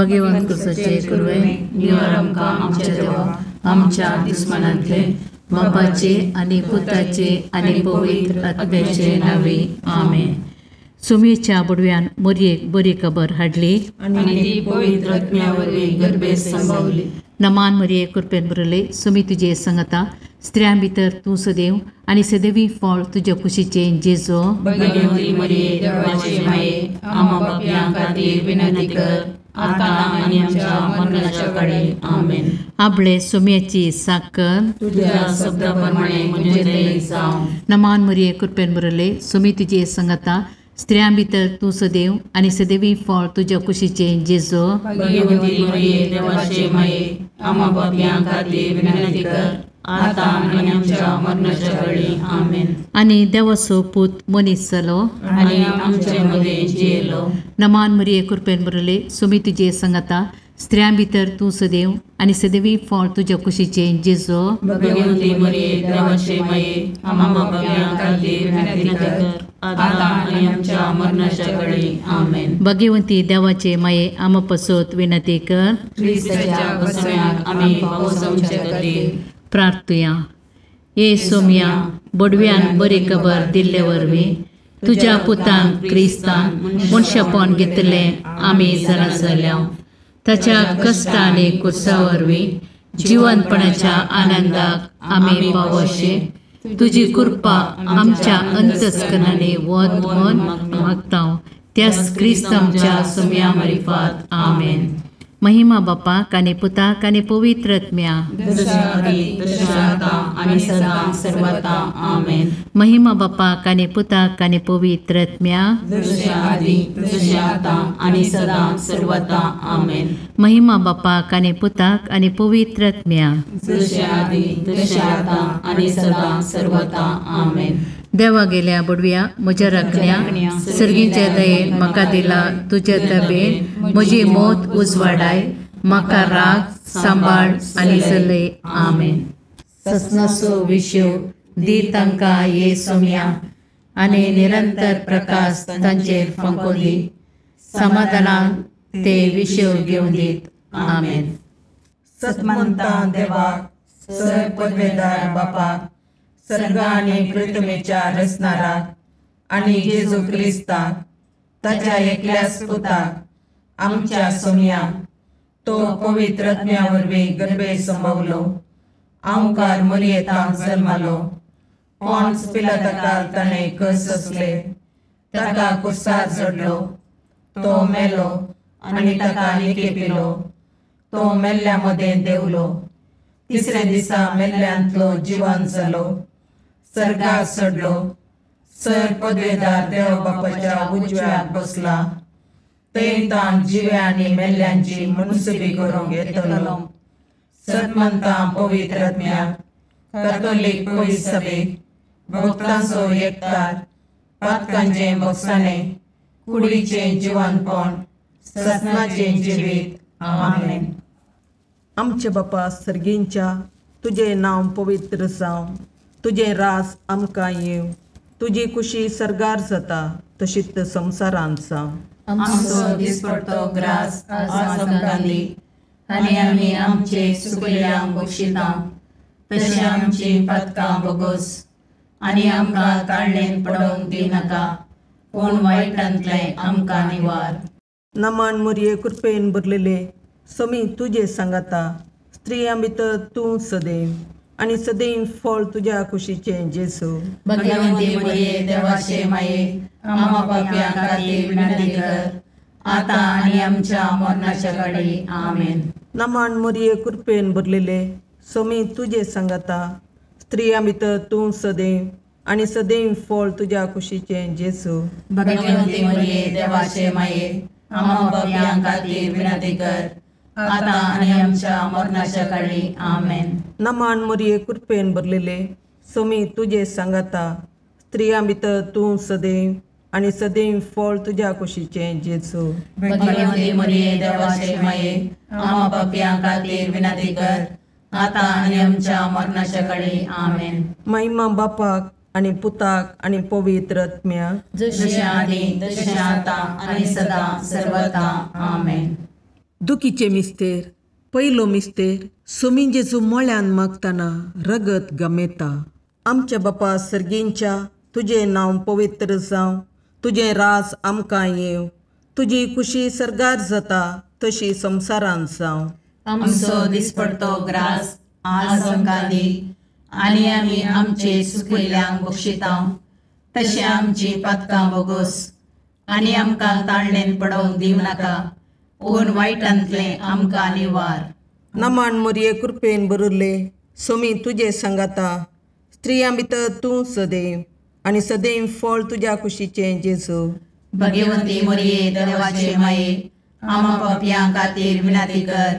भगवंत तुझे कुरवे निवार आमकां आमच्या देवा आमच्या दुस्मनांतले बापाचे आनी पुताचे आनी पवित्र आत्म्याचे नावे आमेन. सुमेच्या बुडव्यान मोरयेक बरी खबर हाडली आनी ती पवित्र आत्म्या वरवीं गर्भेत संभावली. नमान मरिये कृपेन बरले सुमी तुजे संगता स्त्रियां भितर तूं सदैव आनी सदैवी फळ तुज्या कुशीचे जेजो. भगवंती मरिये देवाचे माये आम्हा पापयां खातीर विनंती कर आता आनी आमच्या मरणाच्या काळी आमेन. आपले सुम्याची साकर तुझ्या शब्दाप्रमाणे म्हजे दये जावं. नमान मरिये कृपेन बरले सुमी तुजे संगता स्त्रियां भितर तूं सदैव आनी सदैवी फळ तुज्या कुशीचे जेजो. भगवंती मरिये देवाचे माये आम्हा पापयां खातीर विनंती कर आता आनी आमच्या मरणाच्या काळी आमेन. आनी देवाचो पूत मनीस जालो आनी आमचे मदे जियेलो. नमान मरिये कृपेन बरले सुमी तुजे संगता स्त्रियां भितर तूं सदैव आनी सदैवी फळ तुज्या कुशीचे जेजो. भगवंती मरिये देवाचे माये आम्हा पापयां खातीर विनंती कर आता आनी आमच्या मरणाच्या काळी आमेन. भगवंती देवाचे माये आम पसोत विनंती कर. ख्रिस्ताच्या वसण्याक आमी पावसावचे खातीर प्रार्थुया. ये सोम्या बडव्यान बरी खबर दिल्ले वरवीं तुज्या पुतांक क्रिस्तान मनशापण घेतले आमी जाणा जाल्या. ताच्या कश्ट आनी कुर्सा वरवीं जिवंतपणाच्या आनंदाक आमी पावोशे तुजी कृपा आमच्या अंतस्करणांनी वत म्हूण मागता. त्याच क्रिस्तांच्या सोम्या मार्फत आमेन. महिमा बापाक आनी पुताक आनी पवित्र आत्म्या जशा आदी तशा आता आनी सदां सर्वथा आमेन. महिमा बापाक आनी पुताक आनी पवित्र आत्म्या जशा आदी तशा आता आनी सदां सर्वथा आमेन. महिमा बापाक आनी पुताक आनी पवित्र आत्म्या जशा आदी तशा आता आनी सदां सर्वथा आमेन. देवा गेल्या बुडव्या म्हज्या राखण्या सर्गीच्या दयेन म्हाका दिला तुज्या तबेन म्हजी मोत उजवाडाय म्हाका राग सांबाळ आनी चलय आमेन. ससनाचो विशव दी तांकां ये सोम्या आनी निरंतर प्रकाश तांचेर फंको दी. समाधानान ते विशव घेवन दीत आमेन. सतमंता देवाक सर पदवेदार बापाक सर्ग आनी पृथ्वीच्या रचणाराक आनी जेजू क्रिस्ताक ताच्या एकल्याच पुताक आमच्या सोम्याक तो पवित्र आत्म्या वरवीं गर्भेत संभवलो. ओंकार मरियेंताक जल्मालो. पोंच पिलाताकाक ताणें कस सोंसले. ताका कुर्सार चडलो. तो मेलो आनी ताका निकेपिलो. तो मेल्ल्या मदें देवलो. तिसऱ्या दिसा मेल्ल्यांतलो जिवंत जालो. सर्गाक चडलो. सर पदवेदार देव बापाच्या उजव्याक बसला. थंय ताण जिव्या आनी मेल्ल्यांची मनसुबी करूंक येतलो. सतमंतां पवित्र आत्म्याक कॅथोलीक पयस सभेक भक्तांचो एकठार पातकांचें बगसाणें कुडीचें जिवंतपण सतनाचें जिवीत आमेन. आमचे बापा सर्गींच्या तुझे नांव पवित्र जावं. तुझे रास आमकां येव. तुजी कुशी सर्गार जाता तशीच संवसारांत जावं. आमचो दिसपडटो ग्रास आज आमकां दी आनी आमी आमचे सुकल्यांक बक्षिता तशें आमची पातकां बोगोस आनी आमकां काळणेन पडोवंक दिनाका पूण वायटांतलें आमकां निवार. नमान मरिये कृपेन भरलेले समी तुजे सांगाता स्त्रियां भितर तूं सदैव आनी सदैव फळ तुज्या कुशीचे जेजू. भगवंती मरिये देवाचे माये आम्हा पापयां खातीर विनंती कर आता आनी आमच्या मरणाच्या काळी आमेन. नमान मरिये कृपेन भरलेले समी तुजे सांगाता स्त्रियां भितर तूं सदैव आनी सदैव फळ तुज्या कुशीचे जेजू. भगवंती मरिये देवाचे माये आम्हा पापयां खातीर विनंती कर आता आनी आमच्या मरणाच्या काळी आमेन. नमान मरिये कृपेन भरलेले समी तुजे सांगाता स्त्रियां भितर तूं सदैव आनी सदैव फळ तुज्या कुशीचे जेजू. भगवंती मरिये देवाचे माये आम्हा पापयां खातीर विनंती कर आता आनी आमच्या मरणाच्या काळी आमेन. महिमा बापाक आनी पुताक आनी पवित्र आत्म्याक जशें आदी तशें आता आनी सदां सर्वथा आमेन. दुखीचे मिस्तेर पयलो मिस्तेर सोमी जेजू मोळ्यान मागतना रगत गमेता. आमच्या बापा सर्गींच्या तुझे नांव पवित्र जावं, तुझे रास आमकां येव, तुजी खुशी सरगार जाता तशी संवसारांत जावं. आमचो दिसपडतो ग्रास आज आमकां दी, आनी आमी आमचे सुकयल्यांक बक्षिता. तशें आमची पातकां बोगोस, आनी आमकां ताळणेन पडोवंक दिव नाका, पूण वायटांतले आमकां निवार. नमान मोरये कृपेन बरुल्ले सोमी तुजे सांगाता, स्त्रियां भितर तूं सदैव, आनी सदैव फळ तुज्या कुशीचें जेजू. भगवंती मोरये देवाचे माये, आमा पापयां खातीर विनाती कर,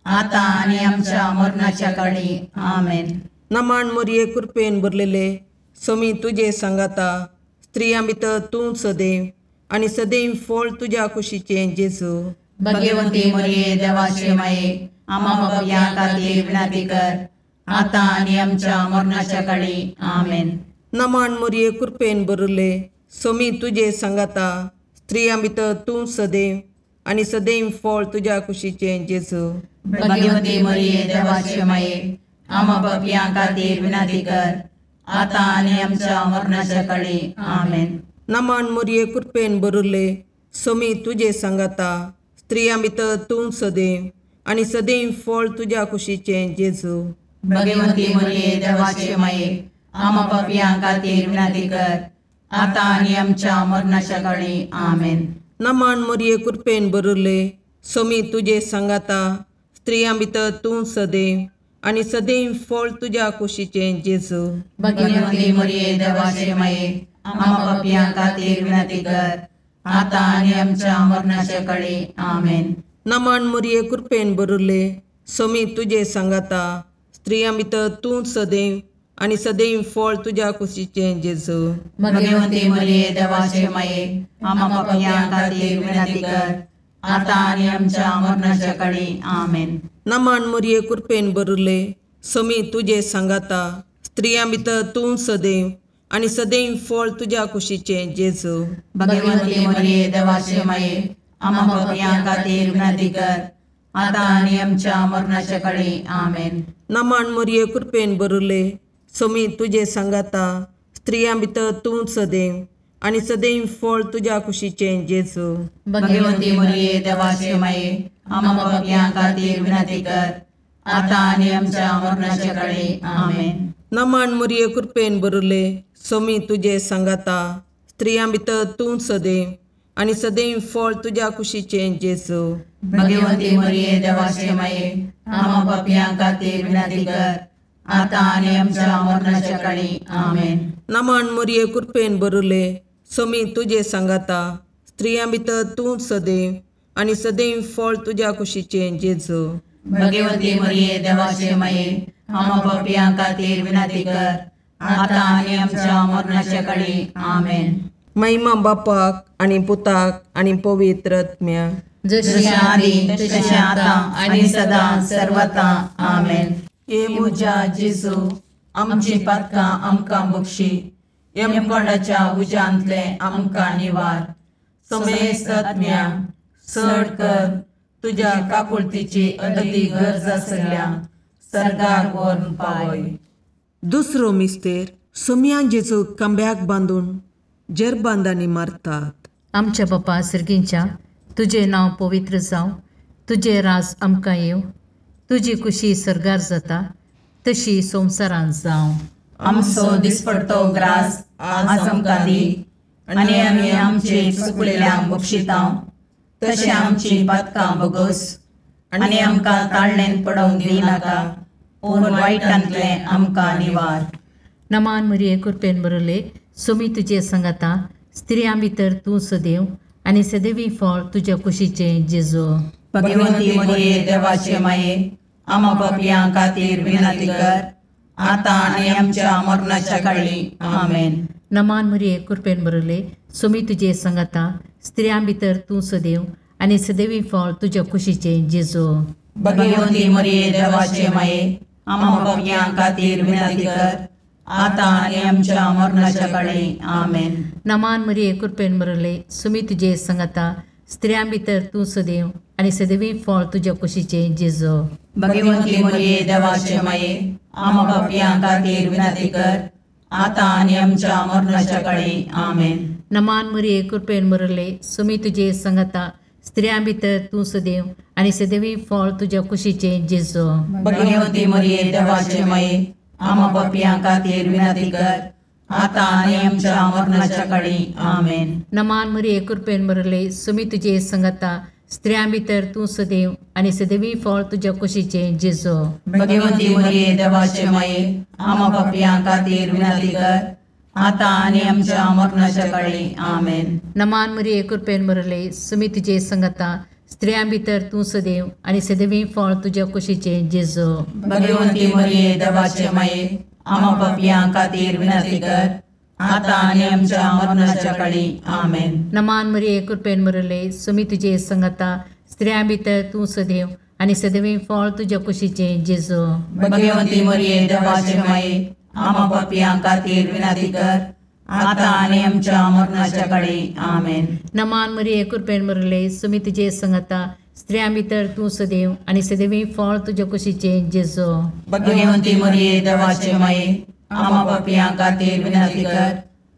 आतां आनी आमच्या मरणाच्या काळी. आमेन. नमान मोरये कृपेन भरलेले सोमी तुजे सांगाता, स्त्रियां भितर तूं सदैव, आनी सदैव फळ तुज्या कुशीचें जेजू. भगवंती मोरये देवाचे माये, आमा पापयां खातीर विनाती कर, आतां आनी आमच्या मरणाच्या काळी. आमेन. नमान मोरये कृपेन भरले सोमी तुजे सांगाता, स्त्रियां भितर तूं सदैव, आनी सदैव फळ तुज्या कुशीचें जेजू. भगवंती मोरये देवाचे माये, आमा पापयां खातीर विनाती कर, आतां आनी आमच्या मरणाच्या काळी. आमेन. नमान मोरये कृपेन भरले सोमी तुजे सांगाता, स्त्रियां भितर तूं सदैव, आनी सदैव फळ तुज्या कुशीचें जेजू. भगवंती मोरये देवाचे माये, आमा पापयां खातीर विनाती कर, आतां आनी आमच्या मरणाच्या काळी. आमेन. नमान मोरये कृपेन भरले सोमी तुजे सांगाता, स्त्रियां भितर तूं सदैव, आनी सदैव फळ तुज्या कुशीचें जेजू. भगवंती मोरये देवाचे माये, आमा पापयां खातीर विनाती कर, आतां आनी आमच्या मरणाच्या काळी. आमेन. नमान मोरये कृपेन भरले सोमी तुजे सांगाता, स्त्रियां भितर तूं सदैव, आनी सदैव फळ तुज्या कुशीचें जेजू. भगवंती मोरये देवाचे माये, आमा पापयां खातीर विनाती कर, आतां आनी आमच्या मरणाच्या काळी. आमेन. नमान मोरये कृपेन भरले सोमी तुजे सांगाता, स्त्रियां भितर तूं सदैव, आनी सदैव फळ तुज्या कुशीचें जेजू. भगवंती मोरये देवाचे माये, आमा पापयां खातीर विनाती कर, आतां आनी आमच्या मरणाच्या काळी. आमेन. नमान मोरये कृपेन भरले सोमी तुजे सांगाता, स्त्रियां भितर तूं सदैव, आनी सदैव फळ तुज्या कुशीचें जेजू. भगवंती मोरये देवाचे माये, आमा पापयां खातीर विनाती कर, आतां आनी आमच्या मरणाच्या काळी. आमेन. नमान मोरये कृपेन भरले सोमी तुजे सांगाता, स्त्रियां भितर तूं सदैव, आनी सदैव फळ तुज्या कुशीचें जेजू. भगवंती मोरये देवाचे माये, आमा पापयां खातीर विनाती कर, आतां आनी आमच्या मरणाच्या काळी. आमेन. नमान मोरये कृपेन भरले सोमी तुजे सांगाता, स्त्रियां भितर तूं सदैव, आनी सदैव फळ तुज्या कुशीचें जेजू. भगवंती मोरये देवाचे माये, आमा पापयां खातीर विनाती कर, आतां आनी आमच्या मरणाच्या काळी. आमेन. महिमा बापाक आनी पुताक आनी पवित्र आत्म्याक, जशी आदी तशी आतां आनी सदां सर्वता. आमेन. ये मुजा जेजू, आमची पातकां आमकां बक्षी, यमकोंडाच्या उज्यांतले आमकां निवार. समेस्त आत्म्या चड कर, तुज्या काकुळतीची अदी गरज आसल्या सर्गाक व्हरून पावय. दुसरो मिस्तेर सोम्यां जेजू कांब्याक बांदून जरबांदांनी मारतात. आमच्या बापा सर्गींच्या तुझे नांव पवित्र जावं, तुझे राज आमकां येव, तुजी खुशी सरगार जाता तशी संवसारांत जावं. आमचो दिसपडतो ग्रास आज आमकां दी, आनी आमी आमचे चुकलेल्यांक बक्षिता. तशें आमची पातकां बोगोस, आनी आमकां ताळणेन पडोवंक दी नाका, पूण वायटांतले आमकां निवार. नमान मोरये कृपेन बरले सोमी तुजे सांगाता, स्त्रियां भितर तूं सदैव, आनी सदैवी फळ तुज्या कुशीचें जेजू. भगवंती मोरये देवाचे माये, आमा पापयां खातीर विनाती कर, आतां आनी आमच्या मरणाच्या काळी. आमेन. नमान मोरये कृपेन बरले सोमी तुजे सांगाता, स्त्रियां भितर तूं सदैव, आनी सदैवी फळ तुज्या कुशीचें जेजू. भगवंती मोरये देवाचे माये, आमा पापयां खातीर विनाती कर, आतां आनी आमच्या मरणाच्या काळी. आमेन. नमान मोरये कृपेन बरले सोमी तुजे सांगाता, स्त्रियां भितर तूं सदैव आनी सदैवी फळ तुज्या कुशीचें जेजू. भगवंती मरिये देवाचे माये आम पापियां खातीर विनंती कर आता आनी आमच्या मरणाच्या काळी आमेन. नमान मरिये कृपेन मरले सुमी तुजे संगता स्त्रियां भितर तूं सदैव आनी सदैवी फळ तुज्या कुशीचें जेजू. भगवंती मरिये देवाचे माये आम पापियां खातीर विनंती कर आता आनी आमच्या मरणाच्या काळी आमेन. नमान मरिये कृपेन मरले सुमी तुजे संगता स्त्रियां भितर तूं सदैव आनी सदैवी फळ तुज्या कुशीचें जेजू. भगवंती मरिये देवाचे माये आम पापियां खातीर विनंती कर आता आनी आमच्या मरणाच्या काळी आमेन. नमान मरिये कृपेन मरले सुमी तुजे संगता स्त्रियां भितर तूं सदैव आनी सदैवी फळ तुज्या कुशीचें जेजू. भगवंती मरिये देवाचे माये आम पापियां खातीर विनंती कर आता आनी आमच्या मरणाच्या काळी आमेन. नमान मरिये कृपेन मरले सुमी तुजे संगता स्त्रियां भितर तूं सदैव आनी सदैवी फळ तुज्या कुशीचें जेजू. भगवंती मरिये देवाचे माये आम पापियां खातीर विनंती कर आता आनी आमच्या मरणाच्या काळी आमेन. नमान मरिये कृपेन मरले सुमी तुजे संगता स्त्रियां भितर तूं सदैव आनी सदैवी फळ तुज्या कुशीचें जेजू. भगवंती मरिये देवाचे माये आम पापियां खातीर विनंती कर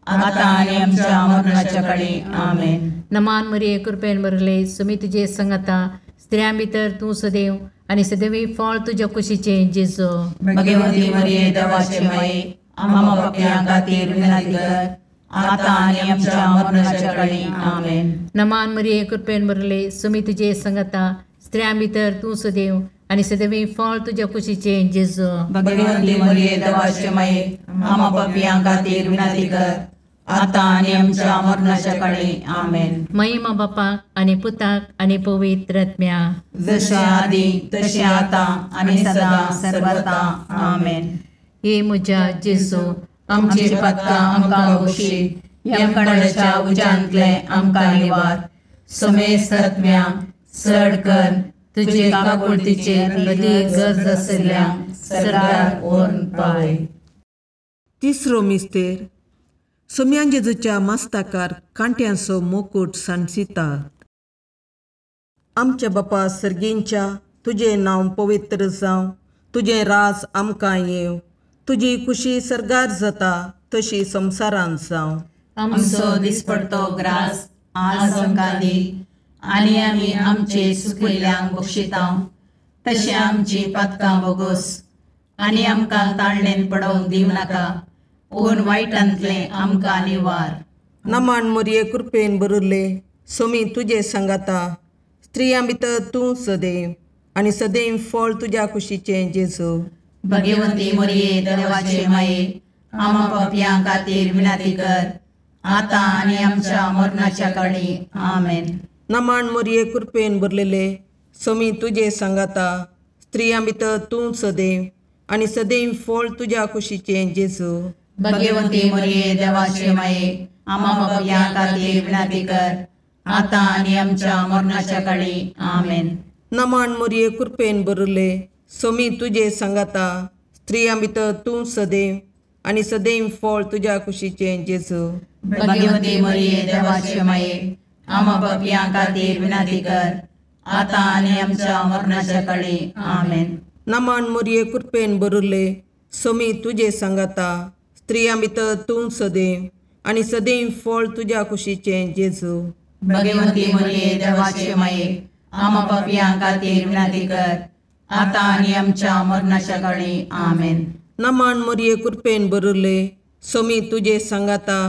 आता आनी आमच्या मरणाच्या काळी आमेन. नमान मरिये कृपेन मरले सुमी तुजे संगता स्त्रियां भितर तूं सदैव आनी सदैवी फळ तुज्या कुशीचें जेजू. भगवंती मरिये देवाचे माये आम पापियां खातीर विनंती कर आता आनी आमच्या मरणाच्या काळी आमेन. नमान मरिये कृपेन मरले सुमी तुजे संगता स्त्रियां भितर तूं सदैव आनी सदैवी फळ तुज्या कुशीचें जेजू. भगवंती मरिये देवाचे माये आम पापियां खातीर विनंती कर आता आनी आमच्या मरणाच्या काळी आमेन. महिमा बापाक आनी पुताक आनी पवित्र आत्म्या जशे आदी तशे आता आनी सदा सर्वदा आमेन. हे म्हज्या जेजू आमची पदकां आमकां बक्षी यमकणाच्या उज्यांतले आमकां निवार. सुमेस तत्म्या चड कर तुजे काकुळतीचेर अदीक गरज आशिल्ल्यांक सरकार ओर्न पावय. तिसरो मिस्तेर सोम्यां जेजूच्या मस्तकार कांट्यांचो मुकुट सांसितात. आमच्या बापा सर्गींच्या तुजें नांव पवित्र जावं, तुजें राज आमकां येवं, तुजी कुशी सरगार जाता तशी संवसारांत जावं. आमचो दिसपडतो ग्रास आज आमकां दी आनी आमी आमचे सुकिल्ल्यांक बक्षितांव. तशें आमची पदकां बोगोस आनी आमकां ताळणेन पडोवंक दिवं नाका पूण वायटांतले आमकां निवार. नमान मरिये कृपेन बरले सोमी तुजे सांगाता स्त्रियां भितर तूं सदैव आनी सदैव फळ तुज्या कुशीचें जेजू. भगवंती मरिये देवाचे माये आम पापियां खातीर विनंती कर आता आनी आमच्या मरणाच्या काळी आमेन. नमान मरिये कृपेन बरलेले सोमी तुजे सांगाता स्त्रियां भितर तूं सदैव आनी सदैव फळ तुज्या कुशीचें जेजू. भगवंती मरिये देवाचे माये आम पापियां खातीर विनंती कर आता आनी आमच्या मरणाच्या काळी आमेन. नमान मरिये कृपेन बरले सोमी तुजे सांगाता स्त्रियां भितर तूं सदैव आनी सदैव फळ तुज्या कुशीचें जेजू. भगवंती मरिये देवाचे माये आम पापियां खातीर विनंती कर आता आनी आमच्या मरणाच्या काळी आमेन. नमान मरिये कृपेन बरले सोमी तुजे सांगाता स्त्रियां भितर तूं सदैव आनी सदैव फळ तुज्या कुशीचें जेजू. भगवंती मरिये देवाचे माये आम पापियां खातीर विनंती कर आता आनी आमच्या मरणाच्या काळी आमेन. नमान मरिये कृपेन बरले सोमी तुजे सांगाता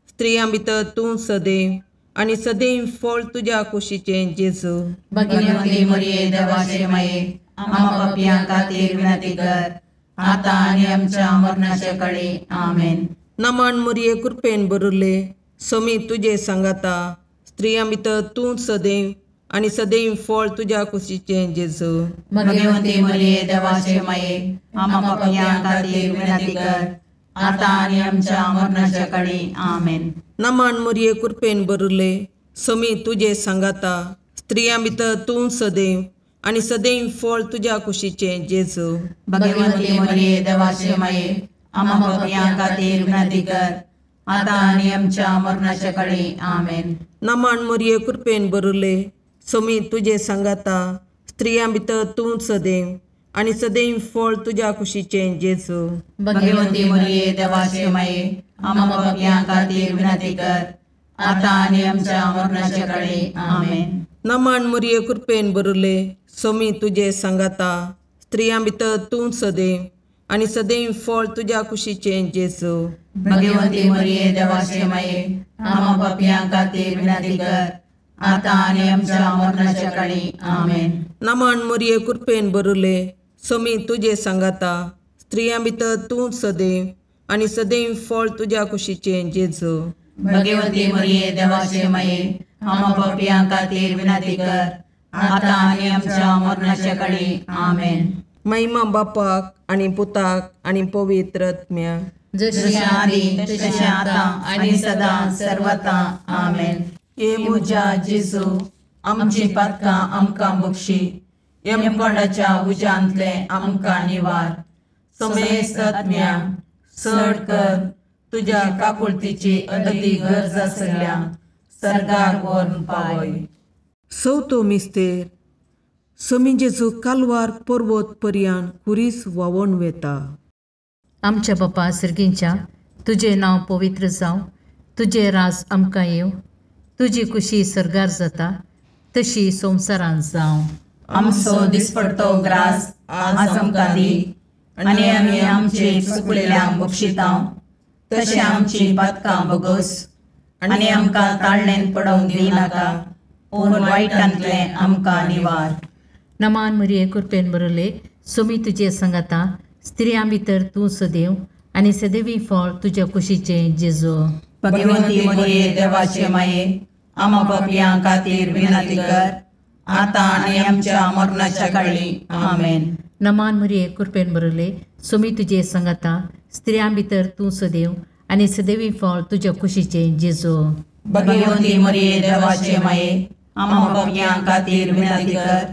स्त्रियां भितर तूं सदैव आनी सदैव फळ तुज्या कुशीचें जेजू. भगवंती मरिये देवाचे माये आम पापियां खातीर विनंती कर आता आनी आमच्या मरणाच्या काळी आमेन. नमान मरिये कृपेन बरले सोमी तुजे सांगाता स्त्रियां भितर तूं सदैव आनी सदैव फळ तुज्या कुशीचें जेजू. भगवंती मरिये देवाचे माये आम पापियां खातीर विनंती कर आता आनी आमच्या मरणाच्या काळी आमेन. नमान मरिये कृपेन बरले सोमी तुजे सांगाता स्त्रियां भितर तूं सदैव आनी सदैव फळ तुज्या कुशीचें जेजू. भगवंती मरिये देवाचे माये आम पापियां खातीर विनंती कर आता आणि आमच्या मरणाच्या काळी आमेन. नमान मरिये कृपेन भरले सोमी तुझे सांगाता स्त्रियां भितर तूं सदैव आणि सदैव फळ तुझ्या कुशीचे जेजू. भगवंती मरिये देवाचे माये आम्हा पापियां खातीर विनंती कर, आता आणि आमच्या मरणाच्या काळी आमेन. नमान मरिये कृपेन भरले सोमी तुझे सांगाता स्त्रियां भितर तूं सदैव आणि सदैव फळ तुझ्या कुशीचे जेजू. भगवंती मरिये देवाचे माये आम्हा पापियां खातीर विनंती कर, आता आणि आमच्या मरणाच्या काळी आमेन. नमान मरिये कृपेन भरले सोमी तुझे सांगाता स्त्रियां भितर तूं सदैव आणि सदैव फळ तुझ्या कुशीचे जेजू. भगवंती मरिये देवाचे माये आम्हा पापियां खातीर विनंती कर, आता आणि आमच्या मरणाच्या काळी आमेन. महिमा बापाक आणि पुताक आणि पवित्र आत्म्याक, जशी आधी तशी आता आणि सदा सर्वथा आमेन. ये मुजा जेजू आमची पातकां आमकां बक्षी, यमकोंडाच्या उजांतले आमकां निवार. समेस्त आत्म्या चड कर तुझ्या काकुळतीची अदी गरज आसल्या सर्गार व्हरून पावय. चवथो मिस्तेर समी जेजू कालवार पर्वत पर्यान कुरीस व्हांवून वेता. आमच्या बापा सर्गींच्या तुझे नांव पवित्र जावं, तुझे राज आमकां येव, तुजी कुशी सरगार जाता तशी संवसारांत जावं. आमचो दिसपडतो ग्रास आज आमकां दी, आनी आमी आमचे चुकलेल्यांक बक्षितांव, तशें आमची पातकां बगोस, आनी आमकां ताळणेन पडोवंक दिनाका, पूण वायटांतले आमकां निवार. नमान मरिये कृपेन भरले सोमी तुझे सांगाता स्त्रियां भितर तूं सदैव आणि सदैवी फळ तुझ्या कुशीचे जेजू. भगवंती मरिये देवाचे माये आम्हा पापियां खातीर विनंती कर, आता आणि आमच्या मरणाच्या काळी आमेन. नमान मरिये कृपेन भरले सोमी तुझे सांगाता स्त्रियां भितर तूं सदैव आणि सदैवी फळ तुझ्या कुशीचे जेजू. भगवंती मरिये देवाचे माये आम्हा पापियां खातीर विनंती कर,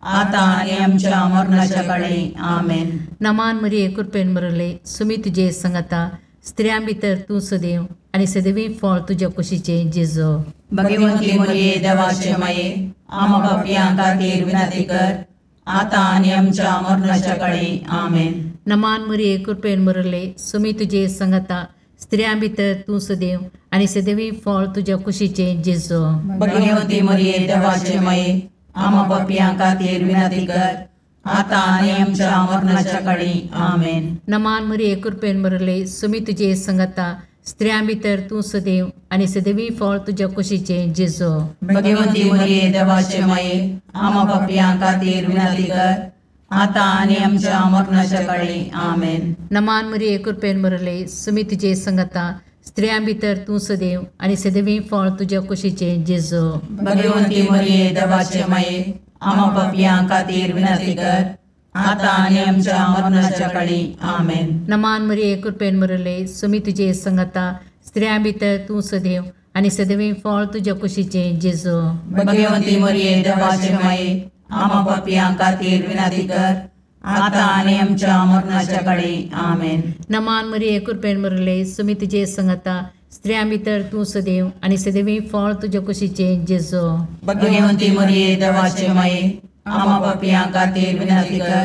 आता आणि आमच्या मरणाच्या काळी आमेन. नमान मरिये कृपेन भरले सोमी तुझे सांगाता स्त्रियां भितर तूं सदैव आणि सदैवी फळ तुझ्या कुशीचे जेजू. भगवंती मरिये देवाचे माये आम्हा पापियां खातीर विनंती कर, आता आणि आमच्या मरणाच्या काळी आमेन. नमान मरिये कृपेन भरले सोमी तुझे सांगाता स्त्रियां भितर तूं सदैव आणि सदैवी फळ तुझ्या कुशीचे जेजू. भगवंती मरिये देवाचे माये आम्हा पापियां खातीर विनंती कर, आता आणि आमच्या मरणाच्या काळी आमेन. नमान मरिये कृपेन भरले सोमी तुझे सांगाता स्त्रियां भितर तूं सदैव आणि सदैवी फळ तुझ्या कुशीचे जेजू. भगवंती मरिये देवाचे माये आम्हा पापियां खातीर विनंती कर, आता आणि आमच्या मरणाच्या काळी आमेन. नमान मरिये कृपेन भरले सोमी तुझे सांगाता स्त्रियां भितर तूं सदैव आणि सदैवी फळ तुझ्या कुशीचे जेजू. भगवंती मरिये देवाचे माये आम्हा पापियां खातीर विनंती कर, आता आणि आमच्या मरणाच्या काळी आमेन. नमान मरिये कृपेन भरले सोमी तुझे सांगाता स्त्रियां भितर तूं सदैव आणि सदैवी फळ तुझ्या कुशीचे जेजू. भगवंती मरिये देवाचे माये आम्हा पापियां खातीर विनंती कर, आता आणि आमच्या मरणाच्या काळी आमेन. नमान मरिये कृपेन भरले सोमी तुझे सांगाता स्त्रियां भितर तूं सदैव आणि सदैवी फळ तुझ्या कुशीचे जेजू. भगवंती मरिये देवाचे माये आम्हा पापियां खातीर विनंती कर,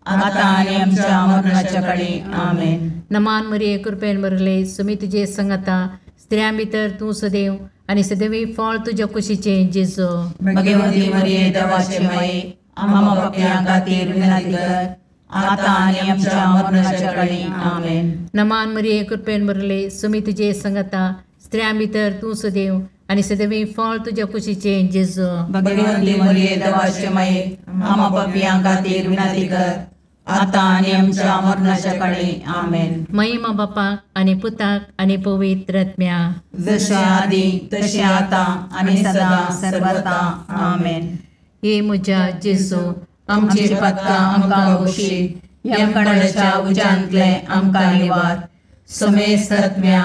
आता आणि आमच्या मरणाच्या काळी आमेन. नमान मरिये कृपेन भरले सोमी तुझे सांगाता स्त्रियां भितर तूं सदैव आणि सदैवी फळ तुझ्या कुशीचे जेजू. भगवंती मरिये देवाचे माये आम्हा पापियां खातीर विनंती कर, आता आणि आमच्या मरणाच्या काळी आमेन. नमान मरिये कृपेन भरले सोमी तुझे सांगाता स्त्रियां भितर तूं सदैव आणि सदैवी फळ तुझ्या कुशीचे जेजू. भगवंती मरिये देवाचे माये आम्हा पापियां खातीर विनंती कर, आता आणि आमच्या मरणाच्या काळी आमेन. महिमा बापाक आणि पुताक आणि पवित्र आत्म्याक, जशे आधी तशे आता आणि सदा सर्वथा आमेन. हे म्हज्या जेजू आमची पातकां आमकां बक्षी, यमकोंडाच्या उजांतले आमकां निवार. समेस्त आत्म्या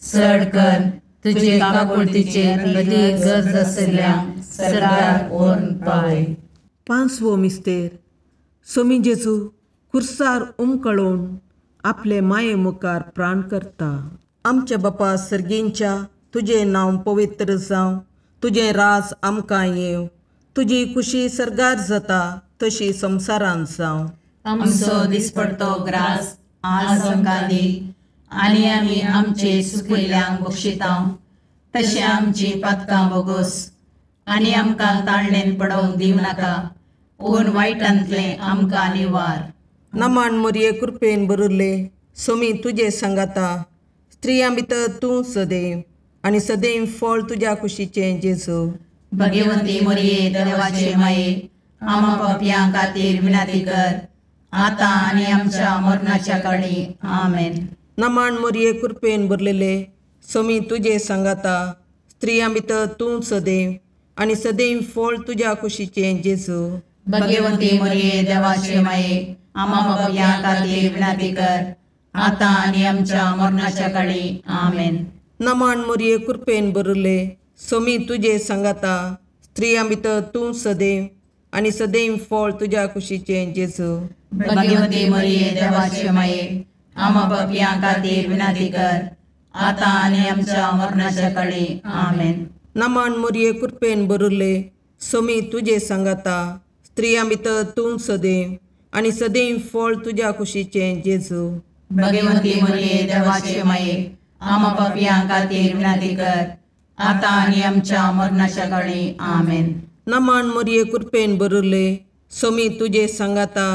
चड कर तुजे काकुळतीचे अदी गरज आसल्यांक सर्गार व्हरून पावय. पांचवो मिस्तेर सोमी जेजू खुर्सार उमकळोवन आपले माये मुखार प्राण करता. आमच्या बापा सर्गींच्या तुझे नांव पवित्र जावं, तुझे रास आमकां येव, तुजी खुशी सरगार जाता तशी संवसारांत जावं. आमचो दिसपडतो ग्रास आज आमकां दी, आनी आमी आमचे सुकयल्यांक बक्षितां. तशें आमची पातकां बोगोस, आनी आमकां ताळणेन पडोवंक दिवं नाका, पूण वायटांतले आमकां निवार. नमान मोरये कृपेन बरुल्ले, सोमी तुजे सांगाता, स्त्रियां भितर तूं सदैव, आनी सदैव फळ तुज्या कुशीचें जेजू. भगवंती मोरये देवाचे माये, आमा पापयां खातीर विनाती कर, आतां आनी आमच्या मरणाच्या काळी. आमेन. नमान मोरये कृपेन भरलेले, सोमी तुजे सांगाता, स्त्रियां भितर तूं सदैव, आनी सदैव फळ तुज्या कुशीचें जेजू. भगवंती मोरये देवाचे माये, आमा पापयां खातीर विनाती कर, आतां आनी आमच्या मरणाच्या काळी. आमेन. नमान मोरये कृपेन भरले, सोमी तुजे सांगाता, स्त्रियां भितर तूं सदैव, आनी सदैव फळ तुज्या कुशीचें जेजू. भगवंती मोरये देवाचे माये, आमा पापयां खातीर विनाती कर, आतां आनी आमच्या मरणाच्या काळी. आमेन. नमान मोरये कृपेन भरले, सोमी तुजे सांगाता, स्त्रियां भितर तूं सदैव, आनी सदैव फळ तुज्या कुशीचें जेजू. भगवंती मोरये देवाचे माये, आमा पापयां खातीर विनाती कर, आतां आनी आमच्या मरणाच्या काळी. आमेन. नमान मोरये कृपेन भरले, सोमी तुजे सांगाता,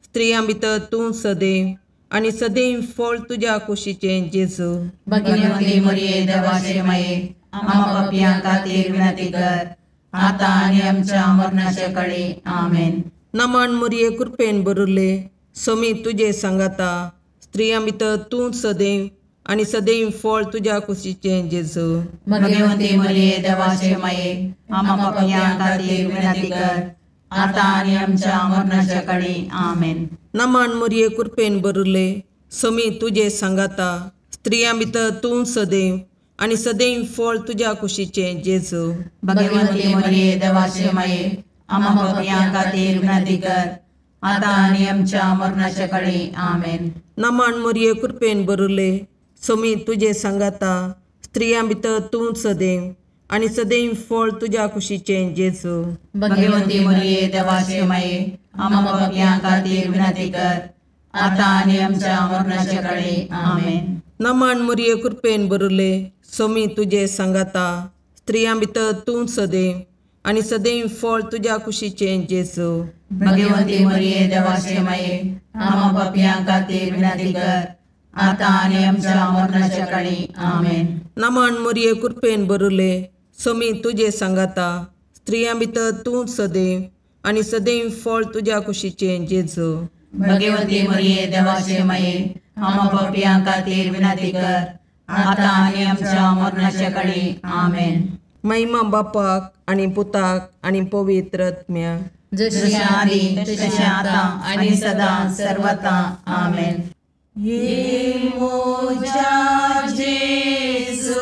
स्त्रियां भितर तूं सदैव, आनी सदैव फळ तुज्या कुशीचें जेजू. भगवंती मोरये देवाचे माये, आमा पापयां खातीर विनाती कर, आतां आनी आमच्या मरणाच्या काळी. आमेन. नमान मोरये कृपेन भरले, सोमी तुजे सांगाता, स्त्रियां भितर तूं सदैव, आनी सदैव फळ तुज्या कुशीचें जेजू. भगवंती मोरये देवाचे माये, आमा पापयां खातीर विनाती कर, आतां आनी आमच्या मरणाच्या काळी. आमेन. नमान मोरये कृपेन भरले, सोमी तुजे सांगाता, स्त्रियां भितर तूं सदैव, आनी सदैव फळ तुज्या कुशीचें जेजू. भगवंती मोरये देवाचे माये, आमा पापयां खातीर विनाती कर, आतां आनी आमच्या मरणाच्या काळी. आमेन. नमान मोरये कृपेन भरले, सोमी तुजे सांगाता, स्त्रियां भितर तूं सदैव, आनी सदैव फळ तुज्या कुशीचें जेजू. भगवंती मोरये देवाचे माये, आमा पापयां खातीर विनाती कर, आतां आनी आमच्या मरणाच्या काळी. आमेन. नमान मोरये कृपेन भरले, सोमी तुजे सांगाता, स्त्रियां भितर तूं सदैव, आनी सदैव फळ तुज्या कुशीचें जेजू. भगवंती मोरये देवाचे माये, आमा पापयां खातीर विनाती कर, आतां आनी आमच्या मरणाच्या काळी. आमेन. नमान मोरये कृपेन भरले, सोमी तुजे सांगाता, स्त्रियां भितर तूं सदैव, आनी सदैव फळ तुज्या कुशीचें जेजू. भगवंती मोरये देवाचे माये, आमा पापयां खातीर विनाती कर, आतां आनी आमच्या मरणाच्या काळी. आमेन. महिमा बापाक आनी पुताक आनी पवित्र आत्म्याक, जशी आदी तशी आतां आनी सदां सर्वता. आमेन. ये मोजा जेजू,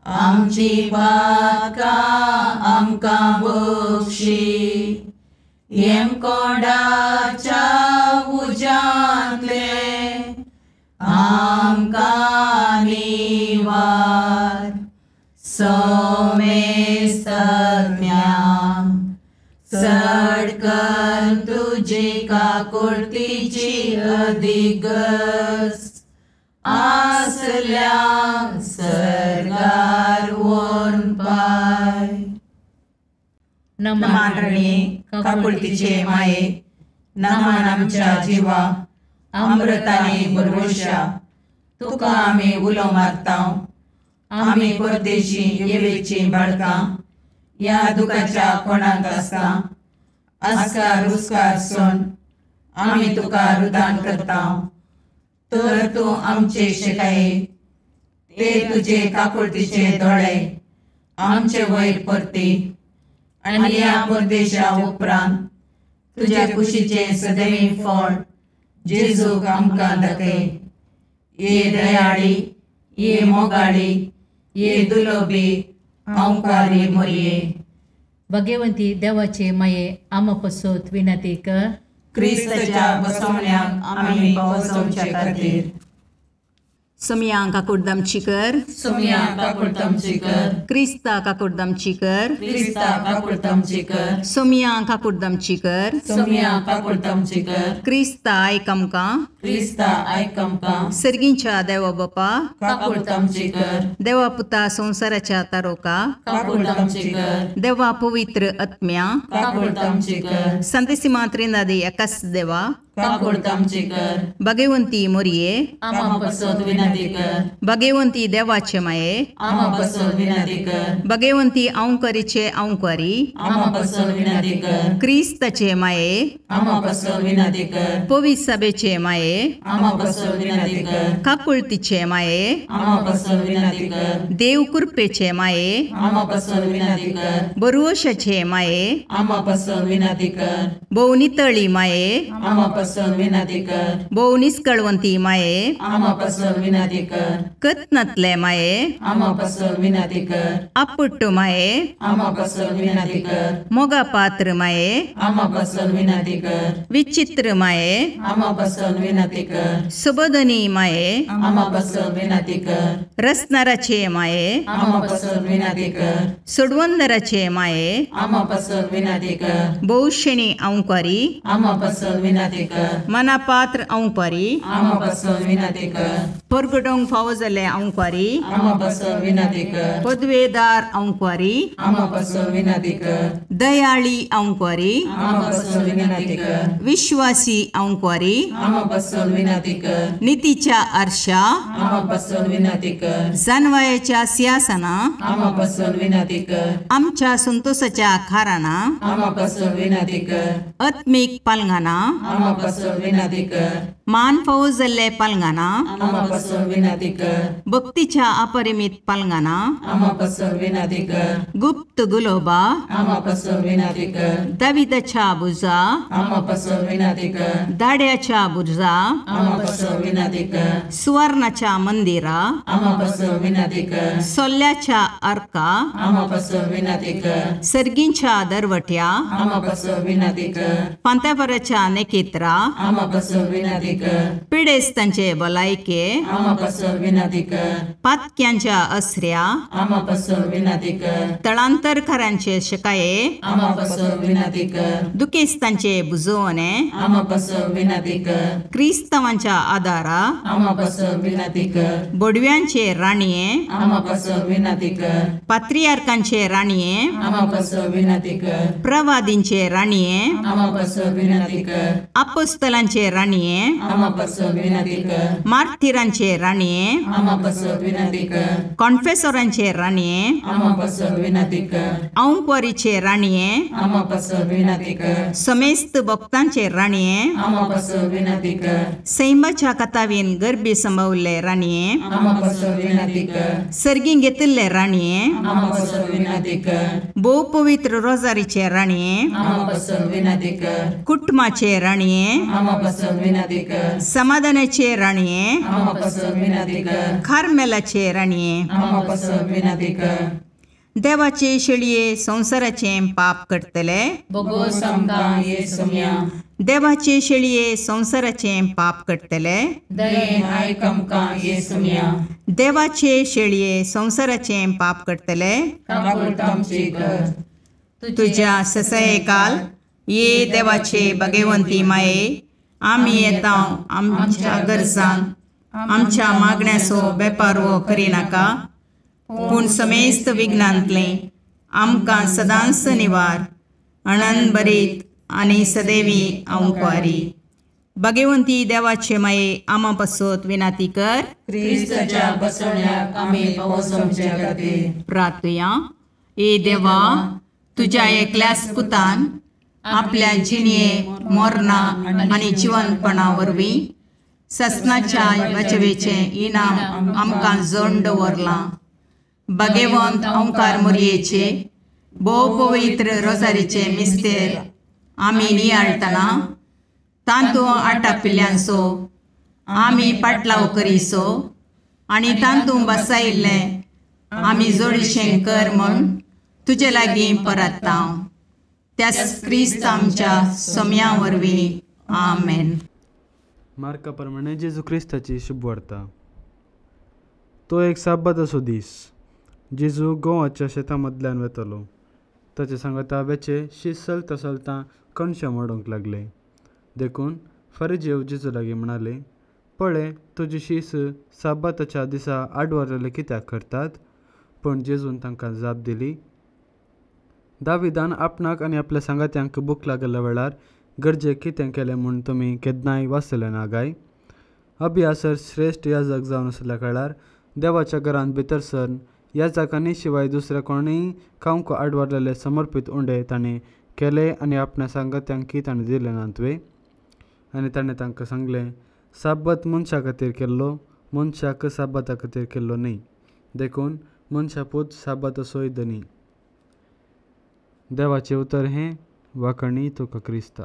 आमची पातकां आमकां बक्षी, येम कोणाच्या उज्यांतले आमकां निवार. सोमेस्त सडकन तुजी काकुळतीची अधिगस, आसल्या सरगार वोन पाय. नमान रणे काकुळतीचे माये, नमान आमच्या जिवा, अमृताने भरवशा, तुका आमी उलो मारतां. आमी परदेशी येवेची बाळकां, या दुखाच्या कोणाक आसता, आस्कार रुस्कार सोन आमी तुका रुदान करतां. तर तूं आमचे शिकाये, ते तुजे काकुळतीचे दोळे आमचे वयर परती, आनी या परदेशा उपरांत तुज्या कुशीचे सदैव फळ जेजूक आमकां दाखय. ये दयाळी, ये मोगाळी, ये दुलोबी, अंकारी मोरये. भगवंती देवाचे माये, आमा पसोत विनंती कर. क्रिस्ताच्या बसवण्याक आमी पावसोवचे खातीर सोमिया काकुर्दमची कर, सोमिया काकुर्दमची कर, क्रिस्ता काकुर्दमची कर, क्रिस्ता काकुर्दमची कर, सोमिया काकुर्दमची कर, सोमिया काकुर्दमची कर, क्रिस्ता आयकमका, क्रिस्ता आयकमका, सर्गींच्या देवा बापा, काकुर्दमची कर, देवा पुता संसाराच्या तारोका, काकुर्दमची कर, देवा पवित्र आत्म्या, काकुर्दमची कर, संतसिमा त्रिनादी एकाच देवा, काकुर्दमची कर, भगवंती मोरये, आमा बसोद विनंती कर, भगवंती देवाचे माये, आमा बसोद विनंती कर, भगवंती औंकारीचे औंकारी, आमा बसोद विनंती कर, क्रिस्ताचे माये, आमा बसोद विनंती कर, पवित्र सभेचे माये, आमा बसोद विनंती कर, काकुळतीचे माये, आमा बसोद विनंती कर, देव कृपेचे माये, आमा बसोद विनंती कर, बरुवशाचे माये, आमा बसोद विनंती कर, भोवनितळी माये, आमा बसोद विनंती कर, भोवनिस्कळवंती माये, आमा बसोद विनंती कर, कत्नतले माये, आमा बसोद विनंती कर, अपुट्ट माये, आमा बसोद विनंती कर, मोगा पात्र माये, आमा बसोद विनंती कर, विचित्र माये, आमा बसोद विनंती कर, सुबोधनी माये, आमा बसोद विनंती कर, रसनाराचे माये, आमा बसोद विनंती कर, सुडवंदराचे माये, आमा बसोद विनंती कर, बहुशणी औंकारी, आमा बसोद विनंती कर, मनापात्र औंकारी, आमा बसोद विनंती कर, परगडोंग फावो जाल्ले औंकारी, आमा बसोद विनंती कर, पदवेदार औंकारी, आमा बसोद विनंती कर, दयाळी औंकारी, आमा बसोद विनंती कर, विश्वासी औंकारी, आमा बसोद विनंती कर, नीतीच्या आरशा, आमा बसोद विनंती कर, जानवायाच्या सिंहासना, आमा बसोद विनंती कर, आमच्या संतोषाच्या खाराना, आमा बसोद विनंती कर, आत्मिक पालंगाना, आमा बसोद विनंती कर, मान फावो जाल्ले पालंगाना, आमा बसोद विनंती कर, भक्तीच्या अपरिमित पालंगाना, आमा बसोद विनंती कर, गुप्त गुलोबा, आमा बसोद विनंती कर, दाविदाच्या बुजा, आमा बसोद विनंती कर, दाड्याच्या बुजा, आमा बसोद विनंती कर, सुवर्णाच्या मंदिरा, आमा बसोद विनंती कर, सोल्ल्याच्या अर्का, आमा बसोद विनंती कर, सर्गींच्या दरवट्या, आमा बसोद विनंती कर, पांतापराच्या नेकेत्रा, आमा बसोद विनंती कर, पिडेस्तांचे बलायके, आमा बसोद विनंती कर, पातक्यांच्या अस्र्या, आमा बसोद विनंती कर, तळांतरकारांचे शिकाये, आमा बसोद विनंती कर, दुखेस्तांचे बुजवणे, आमा बसोद विनंती कर, क्रिस्तवांच्या आदारा, आमा बसोद विनंती कर, बोडव्यांचे राणीये, आमा बसोद विनंती कर, पात्रियार्कांचे राणीये, आमा बसोद विनंती कर, प्रवादींचे राणीये, आमा बसोद विनंती कर, अपोस्तलांचे राणीये, आमा बसोद विनंती कर, मार्थिरांचे राणीये, आमा बसोद विनंती कर, कॉन्फेसरांचे राणीये, आमा बसोद विनंती कर, औंकवारीचे राणीये, आमा बसोद विनंती कर, समेस्त भक्तांचे राणीये, आमा बसोद विनंती कर, सैमाच्या कथावीन गर्भी संभवले राणीये, आमा बसोद विनंती कर, सर्गी घेतिल्ले राणीये, आमा बसोद विनंती कर, बहु पवित्र रोजारीचे राणीये, आमा बसोद विनंती कर, कुटुंबाचे राणीये, आमा बसोद विनंती कर, समाधानाचे राणीये, आमा बसोद विनंती कर, खारमेलाचे राणीये, आमा बसोद विनंती कर, देवाचे शेळये संसाराचे पाप करतले, बगो समका येसुम्या, देवाचे शेळये संसाराचे पाप करतले, दयेन आयकमका येसुम्या, देवाचे शेळये संसाराचे पाप करतले, काकुर्दमची कर, तुझ्या ससये काल ये देवाचे भगवंती माये, आम्ही येता आमच्या गरजांक आमच्या मागण्याचो बेपारवो करिनाका, पूण समेस्त विघ्नांतले आमकां सदांच निवार, आनंद बरीत आनी सदैवी औंकवारी. भगवंती देवाचे माये आमा पासत विनाती कर. क्रिस्ताच्या बसवण्याक आमी पोवचोमचे खातीर प्रार्थया. ए देवा, तुझ्या एकल्याच पुतान आपल्या जिणये मोरणा आनी जिवंतपणा वरवीं ससनाच्या वाचवेचे इनाम आमकां जोड दवरलां. भगवंत ओंकार मोरयेचे भोव पवित्र रोजारीचे मिस्तेर आमी नियाळटना तांतू आटापिल्ल्यांचो आमी पाटलाव करीसो आनी तांतू बसायिल्लें आमी जोडशें कर म्हूण तुजे लागीं परतता. त्याच क्रिस्त आमच्या सोम्या वरवीं आमेन. मार्का प्रमाणे जेजू क्रिस्ताची शुभ वार्ता. तो एक साबाताचो दीस. जेजू गोवाच्या शेतामदल्यान वेतलो. ताचे सांगताव्याचे शीस चलता चलता कणशे मोडूंक लागले. देखून फरिजेव जेजू लागीं म्हणाले, पळय, तुजी शीस साबाताच्या दिसा आडवरलेले कित्याक करतात? पूण जेजून तांकां जाप दिली, दाविदान आपणाक आनी आपल्या सांगात्यांक भूक लागल्या वेळार गरजेक कितें केलें म्हूण तुमी केन्नाय वाचलें ना काय? अभियासर श्रेश्ठ याजक जावन आसल्या काळार देवाच्या घरांत भितर सरन याजकांनी शिवाय दुसऱ्या कोणीय खावंक आडवरलेले समर्पीत उंडे ताणें केले आनी आपल्या सांगात्यांकी ताणें दिले ना तुवें. आनी ताणें तांकां सांगलें, साबत मनशा खातीर केल्लो, मनशाक साबाता खातीर केल्लो न्ही. देखून मनशा पूत साबाताचोय धनी. देवाचें उतर हें, वाकणी तुका क्रिस्ता.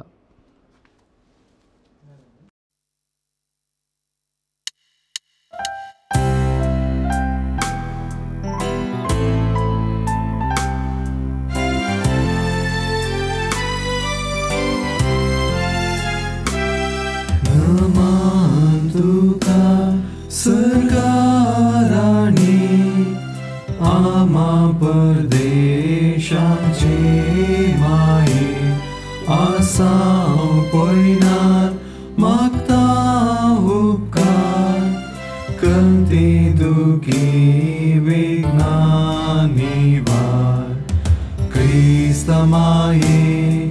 परदेशाचे माये आसां पयनात मागता उपकार कंती दुखी विघ्नांनी वार. क्रिस्त माये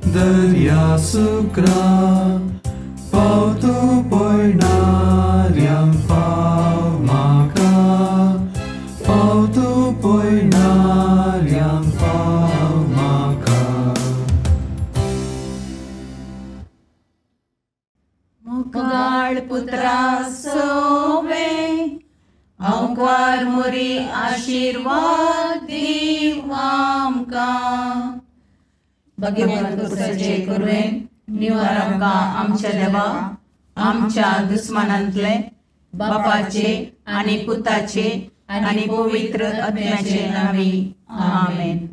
दर्या सुक्रा पावतो पयणाऱ्यांक पाव म्हाका, पावतो पयणाऱ्यांक पाव म्हाका. मुगाळ पुत्रा सोवे अवकार मोरी आशीर्वाद दीव आमकां. भगवंत तुझे करुवेन निवार आमकां आमच्या देवा, आमच्या दुस्मानांतले बापाचे आनी पुताचे आनी पवित्र आत्म्याचे नांवी. आमेन.